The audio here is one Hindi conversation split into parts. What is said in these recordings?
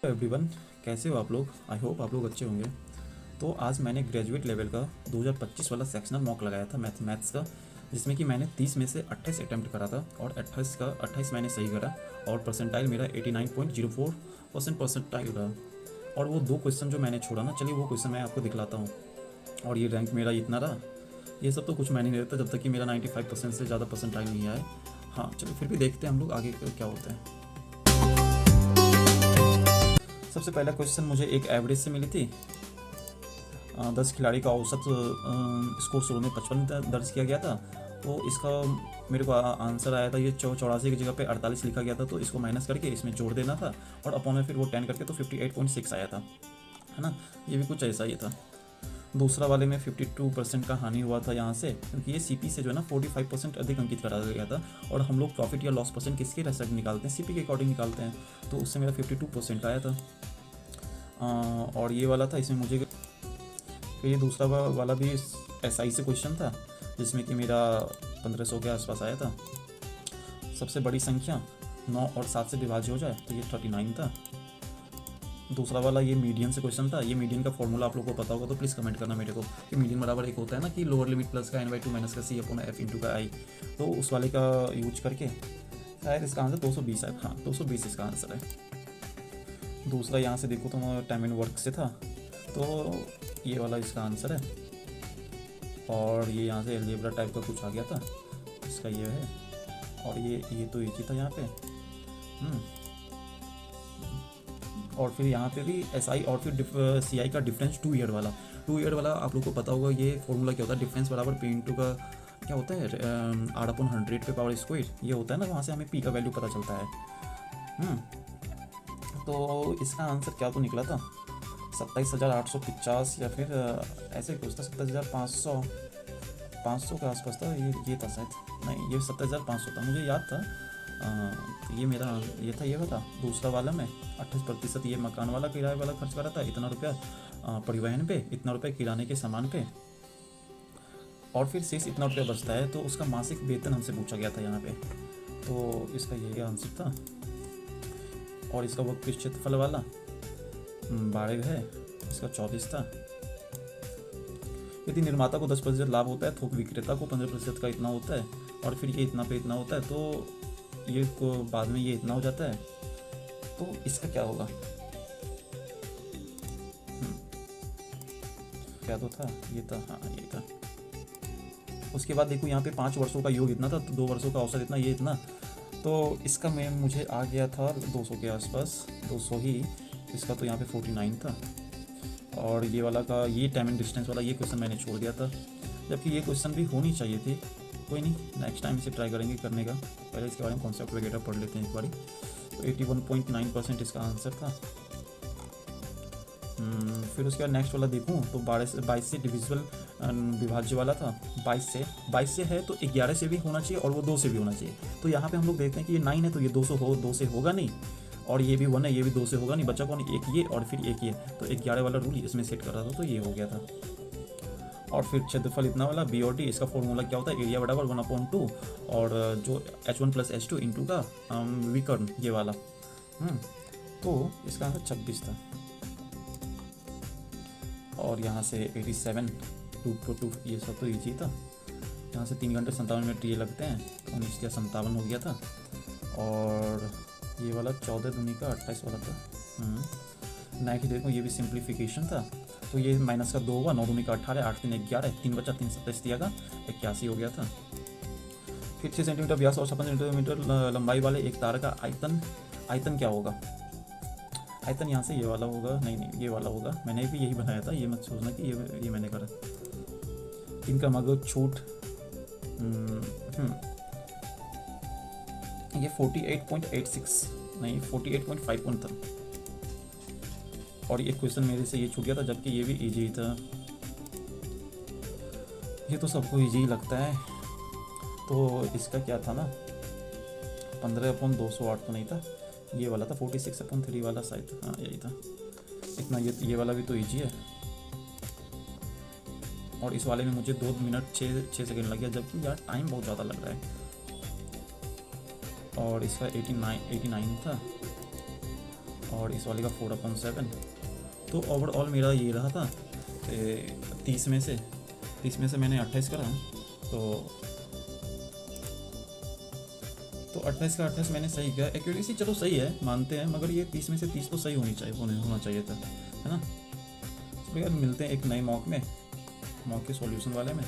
एवरीवन, कैसे हो आप लोग? आई होप आप लोग अच्छे होंगे। तो आज मैंने ग्रेजुएट लेवल का 2025 वाला सेक्शनल मॉक लगाया था मैथ्स का, जिसमें कि मैंने 30 में से 28 अटैम्प्ट करा था और 28 मैंने सही करा और परसेंटाइल मेरा 89.04% परसेंटाइल रहा। और वो दो क्वेश्चन जो मैंने छोड़ा ना, चलिए वो क्वेश्चन मैं आपको दिखलाता हूँ। और ये रैंक मेरा इतना रहा। ये सब तो कुछ मैंने नहीं रहता जब तक कि मेरा 95% से ज़्यादा परसेंटाइल नहीं आए। हाँ चलो, फिर भी देखते हैं हम लोग आगे क्या होता है। सबसे पहला क्वेश्चन मुझे एक एवरेज से मिली थी। 10 खिलाड़ी का औसत स्कोर शुरू में 55 दर्ज किया गया था। तो इसका मेरे को आंसर आया था, ये 84 की जगह पे 48 लिखा गया था, तो इसको माइनस करके इसमें जोड़ देना था और अपॉन में फिर वो 10 करके तो 58.6 आया था, है ना। ये भी कुछ ऐसा ही था। दूसरा वाले में 52% का हानि हुआ था यहाँ से, क्योंकि ये सीपी से जो है ना 45% अधिक अंकित करा गया था। और हम लोग प्रॉफिट या लॉस परसेंट किसके रेसेट निकालते हैं? सीपी के अकॉर्डिंग निकालते हैं। तो उससे मेरा 52% आया था। और ये वाला था, इसमें मुझे फिर ये दूसरा वाला भी एसआई से क्वेश्चन था, जिसमें कि मेरा 1500 के आसपास आया था। सबसे बड़ी संख्या 9 और 7 से विभाज्य हो जाए तो ये 39 था। दूसरा वाला ये मीडियन से क्वेश्चन था। ये मीडियन का फॉर्मूला आप लोगों को पता होगा तो प्लीज़ कमेंट करना मेरे को कि मीडियन बराबर एक होता है ना कि लोअर लिमिट प्लस का n/2 माइनस का c अपॉन f इंटू का i। तो उस वाले का यूज करके शायद इसका आंसर 220 है। हाँ 220 इसका आंसर है। दूसरा यहाँ से देखो तो टाइम एंड वर्क से था, तो ये वाला इसका आंसर है। और ये यहाँ से एल्जेब्रा टाइप का कुछ आ गया था, इसका ये है। और ये तो एक ही था यहाँ पे। और फिर यहाँ पे भी एसआई और फिर सीआई का डिफरेंस 2 ईयर वाला। 2 ईयर वाला आप लोग को पता होगा, ये फॉर्मूला क्या होता है? डिफरेंस बराबर पी इंटू का क्या होता है, r/100 पे पावर स्क्वायर ये होता है ना, वहाँ से हमें पी का वैल्यू पता चलता है। तो इसका आंसर क्या तो निकला था 27,850 या फिर ऐसे कुछ था, 27,500 के आसपास था। ये था शायद, नहीं ये 27,500 था, मुझे याद था। ये मेरा ये था, ये बता। दूसरा वाला में 28% ये मकान वाला किराए वाला खर्च करा था, इतना रुपया परिवहन पे, इतना रुपया किराने के सामान पे, और फिर शेष इतना रुपया बचता है तो उसका मासिक वेतन हमसे पूछा गया था यहाँ पे। तो इसका यही आंसर था। और इसका वो क्षेत्रफल वाला 12 है, इसका 24 था। यदि निर्माता को 10% लाभ होता है, थोक विक्रेता को 15% का इतना होता है, और फिर ये इतना पे इतना होता है, तो ये को बाद में ये इतना हो जाता है। तो इसका क्या होगा? क्या तो था, ये था, हाँ ये था। उसके बाद देखो यहाँ पे 5 वर्षों का योग इतना था, तो 2 वर्षों का औसत इतना, ये इतना। तो इसका मैं मुझे आ गया था 200 के आसपास, 200 ही। इसका तो यहाँ पे 49 था। और ये वाला का, ये टाइम एंड डिस्टेंस वाला ये क्वेश्चन मैंने छोड़ दिया था, जबकि ये क्वेश्चन भी होनी चाहिए थी। कोई नहीं, नेक्स्ट टाइम इसे ट्राई करेंगे करने का। पहले इसके बारे में कॉन्सेप्ट वगैरह पढ़ लेते हैं एक बारी। तो 81.9% इसका आंसर था। फिर उसके बाद नेक्स्ट वाला देखूँ तो 22 से डिविजिबल विभाज्य वाला था। 22 से है तो 11 से भी होना चाहिए और वो 2 से भी होना चाहिए। तो यहाँ पे हम लोग देखते हैं कि ये 9 है तो ये 2 से होगा नहीं, और ये भी 1 है, ये भी 2 से होगा नहीं, बचा कौन? एक ये और फिर एक ये। तो 11 वाला रूल इसमें सेट कर रहा था, तो ये हो गया था। और फिर क्षेत्रफल इतना वाला बी और टी, इसका फॉर्मूला क्या होता है? एरिया बराबर 1/2, और जो H1 + H2 इंटू का विकर्ण ये वाला। तो इसका आंसर 26 था। और यहाँ से 87 2 ये सब तो ईजी था। यहाँ से 3 घंटे 57 मिनट ये लगते हैं, तो 19 या 57 हो गया था। और ये वाला 14 दूनी का 28 वाला था। नेक्स्ट देखो, ये भी सिंप्लीफिकेशन था। तो ये माइनस का 2 हुआ, 9 दूनी का 18, 8 3 11, 3 बचा, 3 27 दिया का 81 हो गया था। फिर 6 सेंटीमीटर व्यास और 56 सेंटीमीटर लंबाई वाले एक तार का आयतन क्या होगा? आयतन यहाँ से ये वाला होगा, नहीं ये वाला होगा। मैंने भी यही बनाया था, ये मत सोचना कि ये मैंने करा। इनका मगर छूट ये 48.86 नहीं 48.51 था। और ये क्वेश्चन मेरे से ये छूट गया था, जबकि ये भी इजी था। ये तो सबको इजी ही लगता है। तो इसका क्या था ना, 15/208 तो नहीं था, ये वाला था 46/3 वाला शायद, हाँ यही था। इतना ये वाला भी तो इजी है। और इस वाले में मुझे 2 मिनट 6 सेकंड लग गया, जबकि यार टाइम बहुत ज़्यादा लग रहा है। और इसका 89 था। और इस वाले का 4/7। तो ओवरऑल मेरा ये रहा था 30 में से मैंने 28 करा। तो 28 का 28 मैंने सही किया। एक्यूरेसी चलो सही है, मानते हैं, मगर ये 30 में से 30 तो सही होना चाहिए था, है ना। चलो यार, मिलते हैं एक नए मॉक के सॉल्यूशन वाले में।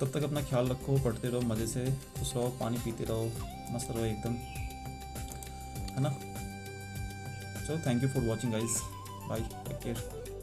तब तक अपना ख्याल रखो, पढ़ते रहो, मज़े से खुश रहो, पानी पीते रहो, मस्त रहो एकदम, है ना। चलो, thank you for watching guys, bye, take care.